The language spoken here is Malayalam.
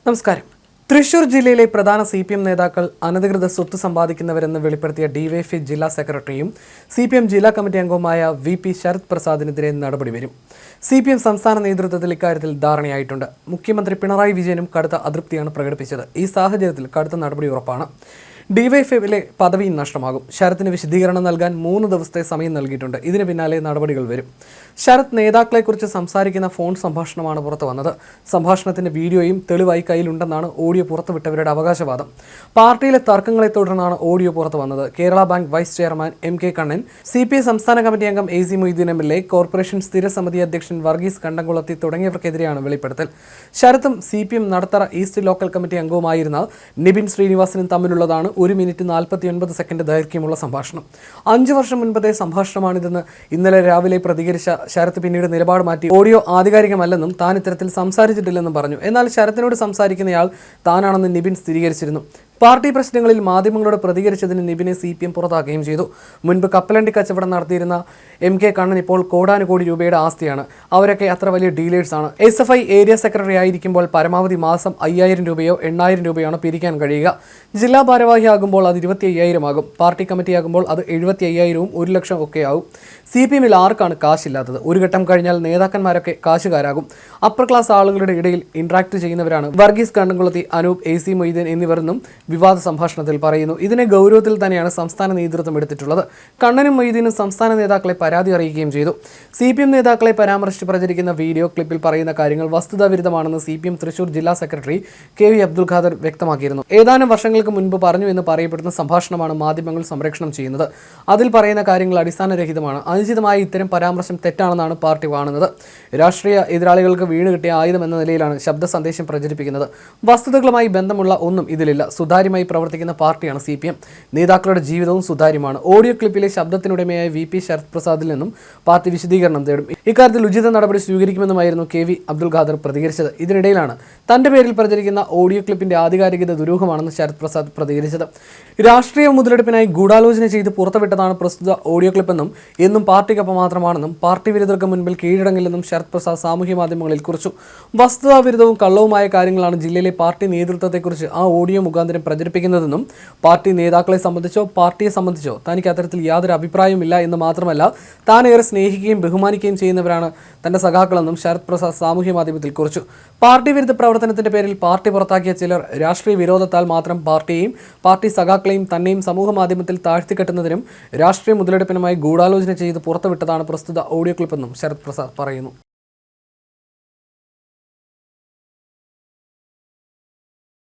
നമസ്കാരം. തൃശൂർ ജില്ലയിലെ പ്രധാന CPM നേതാക്കൾ അനധികൃത സ്വത്ത് സമ്പാദിക്കുന്നവരെന്ന് വെളിപ്പെടുത്തിയ ഡിവൈഎഫ്ഐ ജില്ലാ സെക്രട്ടറിയും CPM ജില്ലാ കമ്മിറ്റി അംഗവുമായ VP ശരത് പ്രസാദിനെതിരെ നടപടി വരും. CPM സംസ്ഥാന നേതൃത്വത്തിൽ ഇക്കാര്യത്തിൽ ധാരണയായിട്ടുണ്ട്. മുഖ്യമന്ത്രി പിണറായി വിജയനും കടുത്ത അതൃപ്തിയാണ് പ്രകടിപ്പിച്ചത്. ഈ സാഹചര്യത്തിൽ കടുത്ത നടപടി ഉറപ്പാണ്. ഡിവൈഎഫ്ഐയിലെ പദവിയും നഷ്ടമാകും. ശരത്തിന് വിശദീകരണം നൽകാൻ 3 ദിവസത്തെ സമയം നൽകിയിട്ടുണ്ട്. ഇതിന് പിന്നാലെ നടപടികൾ വരും. ശരത് നേതാക്കളെക്കുറിച്ച് സംസാരിക്കുന്ന ഫോൺ സംഭാഷണമാണ് പുറത്തു വന്നത്. സംഭാഷണത്തിന്റെ വീഡിയോയും തെളിവായി കയ്യിലുണ്ടെന്നാണ് ഓഡിയോ പുറത്തുവിട്ടവരുടെ അവകാശവാദം. പാർട്ടിയിലെ തർക്കങ്ങളെ തുടർന്നാണ് ഓഡിയോ പുറത്തു വന്നത്. Kerala bank vice chairman MK Kannan, CPI സംസ്ഥാന കമ്മിറ്റി അംഗം AC മൊയ്തീൻ MLA, കോർപ്പറേഷൻ സ്ഥിരസമിതി അധ്യക്ഷൻ വർഗീസ് കണ്ടംകുളത്തി തുടങ്ങിയവർക്കെതിരെയാണ് വെളിപ്പെടുത്തൽ. ശരത്തും CPM Nadathara east local committee അംഗവുമായിരുന്ന നിബിൻ ശ്രീനിവാസനും തമ്മിലുള്ളതാണ് 1 മിനിറ്റ് 49 സെക്കൻഡ് ദൈർഘ്യമുള്ള സംഭാഷണം. 5 വർഷം മുൻപത്തെ സംഭാഷണമാണിതെന്ന് ഇന്നലെ രാവിലെ പ്രതികരിച്ച ശരത് പിന്നീട് നിലപാട് മാറ്റി ഓഡിയോ ആധികാരികമല്ലെന്നും താൻ ഇത്തരത്തിൽ സംസാരിച്ചിട്ടില്ലെന്നും പറഞ്ഞു. എന്നാൽ ശരത്തിനോട് സംസാരിക്കുന്നയാൾ താനാണെന്ന് നിബിൻ സ്ഥിരീകരിച്ചിരുന്നു. പാർട്ടി പ്രശ്നങ്ങളിൽ മാധ്യമങ്ങളോട് പ്രതികരിച്ചതിന് നിബിനെ CPM പുറത്താക്കുകയും ചെയ്തു. മുൻപ് കപ്പലണ്ടി കച്ചവടം നടത്തിയിരുന്ന MK കണ്ണൻ ഇപ്പോൾ കോടാനുകോടി രൂപയുടെ ആസ്തിയാണ്. അവരൊക്കെ അത്ര വലിയ ഡീലേഴ്സാണ്. SFI ഏരിയ സെക്രട്ടറി ആയിരിക്കുമ്പോൾ പരമാവധി മാസം 5000 രൂപയോ 8000 രൂപയാണോ പിരിക്കാൻ കഴിയുക. ജില്ലാ ഭാരവാഹിയാകുമ്പോൾ അത് 25,000 ആകും. പാർട്ടി കമ്മിറ്റിയാകുമ്പോൾ അത് 75,000-ഉം 1 ലക്ഷം ഒക്കെ ആകും. CPM-ൽ ആർക്കാണ് കാശില്ലാത്തത്? ഒരു ഘട്ടം കഴിഞ്ഞാൽ നേതാക്കന്മാരൊക്കെ കാശുകാരാകും. അപ്പർ ക്ലാസ് ആളുകളുടെ ഇടയിൽ ഇന്ററാക്ട് ചെയ്യുന്നവരാണ് വർഗീസ് കണ്ടംകുളത്തി, അനൂപ്, AC മൊയ്തീൻ എന്നിവരെന്നും വിവാദ സംഭാഷണത്തിൽ പറയുന്നു. ഇതിനെ ഗൗരവത്തിൽ തന്നെയാണ് സംസ്ഥാന നേതൃത്വം എടുത്തിട്ടുള്ളത്. കണ്ണനും മൊയ്തീനും സംസ്ഥാന നേതാക്കളെ പരാതി അറിയിക്കുകയും ചെയ്തു. CPM നേതാക്കളെ പരാമർശിച്ച് പ്രചരിക്കുന്ന വീഡിയോ ക്ലിപ്പിൽ പറയുന്ന കാര്യങ്ങൾ വസ്തുതാവിരുദ്ധമാണെന്ന് CPM തൃശൂർ ജില്ലാ സെക്രട്ടറി KV അബ്ദുൽ ഖാദർ വ്യക്തമാക്കിയിരുന്നു. ഏതാനും വർഷങ്ങൾക്ക് മുൻപ് പറഞ്ഞു എന്ന് പറയപ്പെടുന്ന സംഭാഷണമാണ് മാധ്യമങ്ങൾ സംപ്രേഷണം ചെയ്യുന്നത്. അതിൽ പറയുന്ന കാര്യങ്ങൾ അടിസ്ഥാനരഹിതമാണ്. അനുചിതമായ ഇത്തരം പരാമർശം തെറ്റാണെന്നാണ് പാർട്ടി കാണുന്നത്. രാഷ്ട്രീയ എതിരാളികൾക്ക് വീണ് കിട്ടിയ ആയുധം എന്ന നിലയിലാണ് ശബ്ദ സന്ദേശം പ്രചരിപ്പിക്കുന്നത്. വസ്തുതകളുമായി ബന്ധമുള്ള ഒന്നും ഇതിലില്ല. സുതാര്യമായി പ്രവർത്തിക്കുന്ന പാർട്ടിയാണ് CPM. നേതാക്കളുടെ ജീവിതവും സുതാര്യമാണ്. ഓഡിയോ ക്ലിപ്പിലെ ശബ്ദത്തിനുടമയായ VP ശരത് പ്രസാദിൽ നിന്നും പാർട്ടി വിശദീകരണം തേടും. ഇക്കാര്യത്തിൽ ഉചിത നടപടി സ്വീകരിക്കുമെന്നുമായിരുന്നു KV അബ്ദുൽ ഖാദർ പ്രതികരിച്ചത്. ഇതിനിടയിലാണ് തന്റെ പേരിൽ പ്രചരിക്കുന്ന ഓഡിയോ ക്ലിപ്പിന്റെ ആധികാരികത ദുരൂഹമാണെന്ന് ശരത് പ്രസാദ് പ്രതികരിച്ചത്. രാഷ്ട്രീയ മുതലെടുപ്പിനായി ഗൂഢാലോചന ചെയ്ത് പുറത്തുവിട്ടതാണ് പ്രസ്തുത ഓഡിയോ ക്ലിപ്പെന്നും എന്നും പാർട്ടിക്കൊപ്പം മാത്രമാണെന്നും പാർട്ടി വിരുദ്ധർക്ക് മുൻപിൽ കീഴടങ്ങില്ലെന്നും ശരത് പ്രസാദ് സാമൂഹ്യ മാധ്യമങ്ങളിൽ കുറിച്ചു. വസ്തുതാവിരുദ്ധവും കള്ളവുമായ കാര്യങ്ങളാണ് ജില്ലയിലെ പാർട്ടി നേതൃത്വത്തെക്കുറിച്ച് ആ ഓഡിയോ മുഖാന്തരം പ്രചരിപ്പിക്കുന്നതെന്നും പാർട്ടി നേതാക്കളെ സംബന്ധിച്ചോ പാർട്ടിയെ സംബന്ധിച്ചോ തനിക്ക് അത്തരത്തിൽ യാതൊരു അഭിപ്രായവുമില്ല എന്ന് മാത്രമല്ല താൻ ഏറെ സ്നേഹിക്കുകയും ബഹുമാനിക്കുകയും ചെയ്യുന്നവരാണ് തന്റെ സഖാക്കളെന്നും ശരത് പ്രസാദ് സാമൂഹ്യ മാധ്യമത്തിൽ കുറിച്ചു. പാർട്ടി വിരുദ്ധ പ്രവർത്തനത്തിന്റെ പേരിൽ പാർട്ടി പുറത്താക്കിയ ചിലർ രാഷ്ട്രീയ വിരോധത്താൽ മാത്രം പാർട്ടിയെയും പാർട്ടി സഖാക്കളെയും തന്നെയും സമൂഹ മാധ്യമത്തിൽ താഴ്ത്തിക്കെട്ടുന്നതിനും രാഷ്ട്രീയ മുതലെടുപ്പിനുമായി ഗൂഢാലോചന ചെയ്ത് പുറത്തുവിട്ടതാണ് പ്രസ്തുത ഓഡിയോ ക്ലിപ്പെന്നും ശരത് പ്രസാദ് പറയുന്നു.